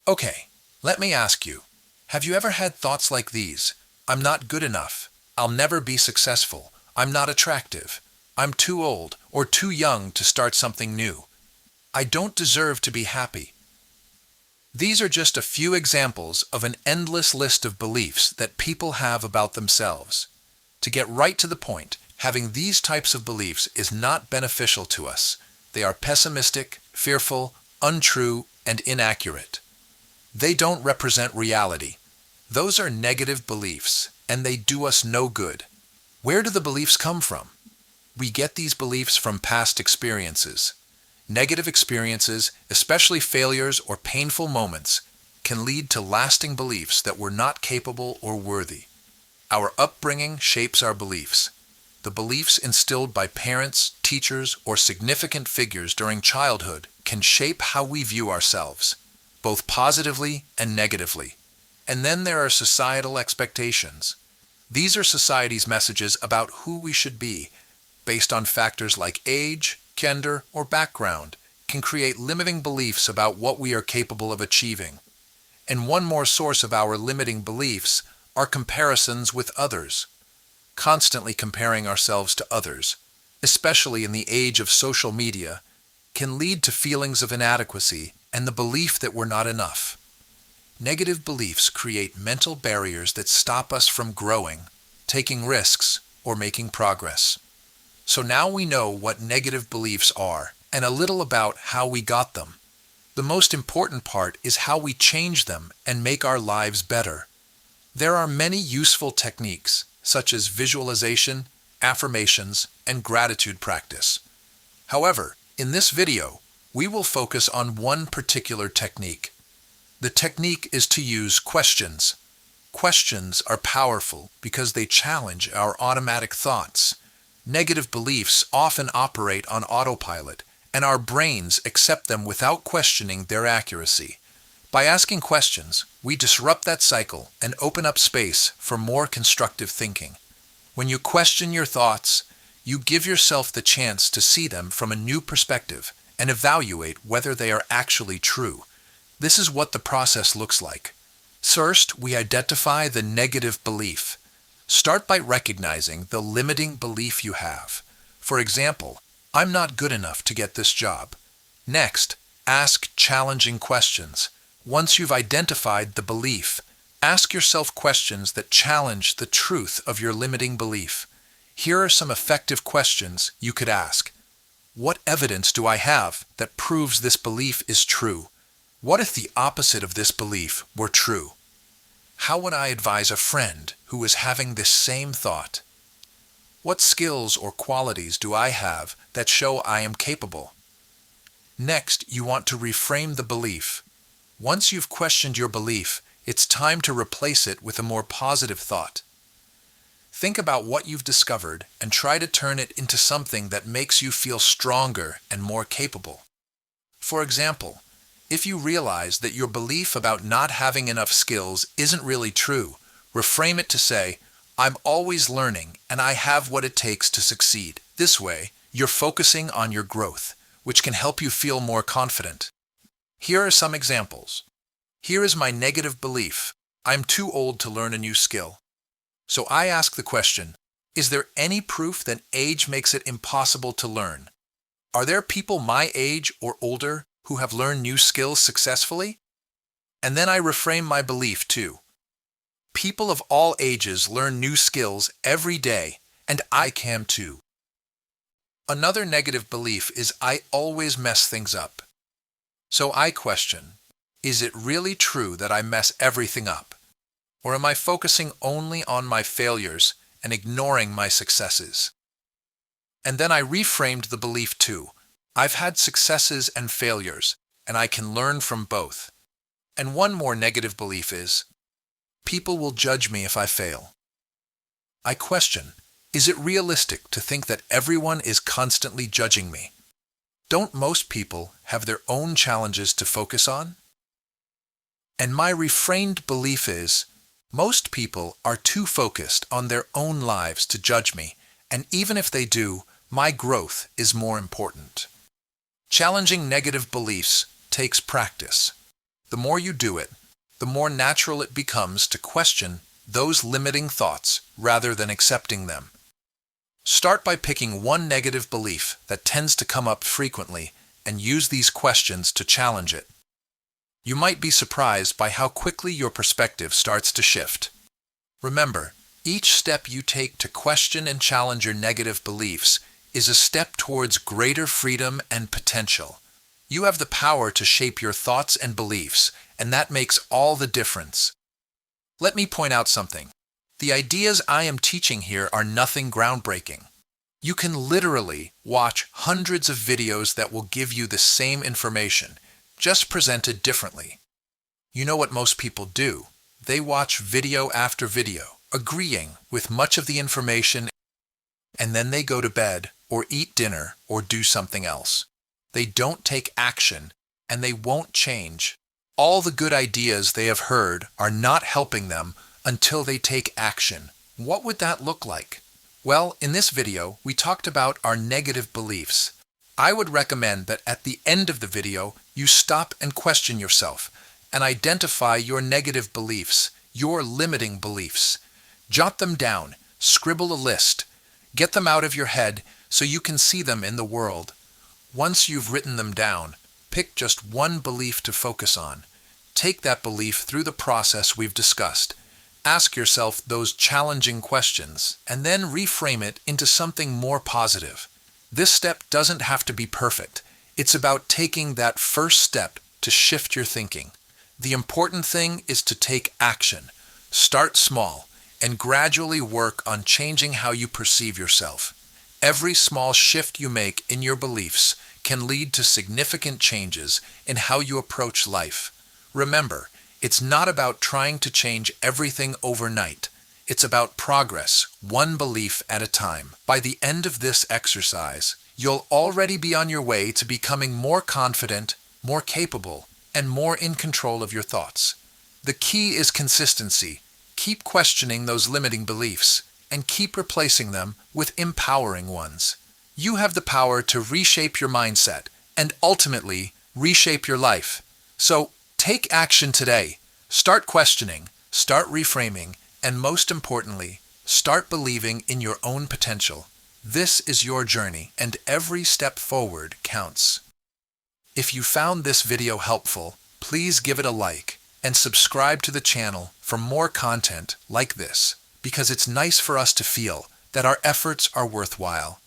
Okay, let me ask you, have you ever had thoughts like these? I'm not good enough. I'll never be successful. I'm not attractive. I'm too old or too young to start something new. I don't deserve to be happy. These are just a few examples of an endless list of beliefs that people have about themselves. To get right to the point, having these types of beliefs is not beneficial to us. They are pessimistic, fearful, untrue, and inaccurate. They don't represent reality. Those are negative beliefs, and they do us no good. Where do the beliefs come from? We get these beliefs from past experiences. Negative experiences, especially failures or painful moments, can lead to lasting beliefs that we're not capable or worthy. Our upbringing shapes our beliefs. The beliefs instilled by parents, teachers, or significant figures during childhood can shape how we view ourselves, both positively and negatively. And then there are societal expectations. These are society's messages about who we should be, based on factors like age, gender, or background, can create limiting beliefs about what we are capable of achieving. And one more source of our limiting beliefs are comparisons with others. Constantly comparing ourselves to others, especially in the age of social media, can lead to feelings of inadequacy and the belief that we're not enough. Negative beliefs create mental barriers that stop us from growing, taking risks, or making progress. So now we know what negative beliefs are and a little about how we got them. The most important part is how we change them and make our lives better. There are many useful techniques, such as visualization, affirmations, and gratitude practice. However, in this video, we will focus on one particular technique. The technique is to use questions. Questions are powerful because they challenge our automatic thoughts. Negative beliefs often operate on autopilot, and our brains accept them without questioning their accuracy. By asking questions, we disrupt that cycle and open up space for more constructive thinking. When you question your thoughts, you give yourself the chance to see them from a new perspective and evaluate whether they are actually true. This is what the process looks like. First, we identify the negative belief. Start by recognizing the limiting belief you have. For example, I'm not good enough to get this job. Next, ask challenging questions. Once you've identified the belief, ask yourself questions that challenge the truth of your limiting belief. Here are some effective questions you could ask. What evidence do I have that proves this belief is true? What if the opposite of this belief were true? How would I advise a friend who is having this same thought? What skills or qualities do I have that show I am capable? Next, you want to reframe the belief. Once you've questioned your belief, it's time to replace it with a more positive thought. Think about what you've discovered and try to turn it into something that makes you feel stronger and more capable. For example, if you realize that your belief about not having enough skills isn't really true, reframe it to say, I'm always learning and I have what it takes to succeed. This way, you're focusing on your growth, which can help you feel more confident. Here are some examples. Here is my negative belief. I'm too old to learn a new skill. So I ask the question, is there any proof that age makes it impossible to learn? Are there people my age or older who have learned new skills successfully? And then I reframe my belief too. People of all ages learn new skills every day, and I can too. Another negative belief is I always mess things up. So I question, is it really true that I mess everything up? Or am I focusing only on my failures and ignoring my successes? And then I reframed the belief too. I've had successes and failures, and I can learn from both. And one more negative belief is, people will judge me if I fail. I question, is it realistic to think that everyone is constantly judging me? Don't most people have their own challenges to focus on? And my reframed belief is, most people are too focused on their own lives to judge me, and even if they do, my growth is more important. Challenging negative beliefs takes practice. The more you do it, the more natural it becomes to question those limiting thoughts rather than accepting them. Start by picking one negative belief that tends to come up frequently and use these questions to challenge it. You might be surprised by how quickly your perspective starts to shift. Remember, each step you take to question and challenge your negative beliefs is a step towards greater freedom and potential. You have the power to shape your thoughts and beliefs, and that makes all the difference. Let me point out something. The ideas I am teaching here are nothing groundbreaking. You can literally watch hundreds of videos that will give you the same information, just presented differently. You know what most people do? They watch video after video, agreeing with much of the information, and then they go to bed or eat dinner or do something else. They don't take action, and they won't change. All the good ideas they have heard are not helping them until they take action. What would that look like? Well, in this video, we talked about our negative beliefs. I would recommend that at the end of the video, you stop and question yourself and identify your negative beliefs, your limiting beliefs. Jot them down, scribble a list, get them out of your head so you can see them in the world. Once you've written them down, pick just one belief to focus on. Take that belief through the process we've discussed. Ask yourself those challenging questions, and then reframe it into something more positive. This step doesn't have to be perfect. It's about taking that first step to shift your thinking. The important thing is to take action. Start small, and gradually work on changing how you perceive yourself. Every small shift you make in your beliefs can lead to significant changes in how you approach life. Remember, it's not about trying to change everything overnight. It's about progress, one belief at a time. By the end of this exercise, you'll already be on your way to becoming more confident, more capable, and more in control of your thoughts. The key is consistency. Keep questioning those limiting beliefs, and keep replacing them with empowering ones. You have the power to reshape your mindset and ultimately reshape your life. So take action today. Start questioning, start reframing, and most importantly, start believing in your own potential. This is your journey, and every step forward counts. If you found this video helpful, please give it a like and subscribe to the channel for more content like this, because it's nice for us to feel that our efforts are worthwhile.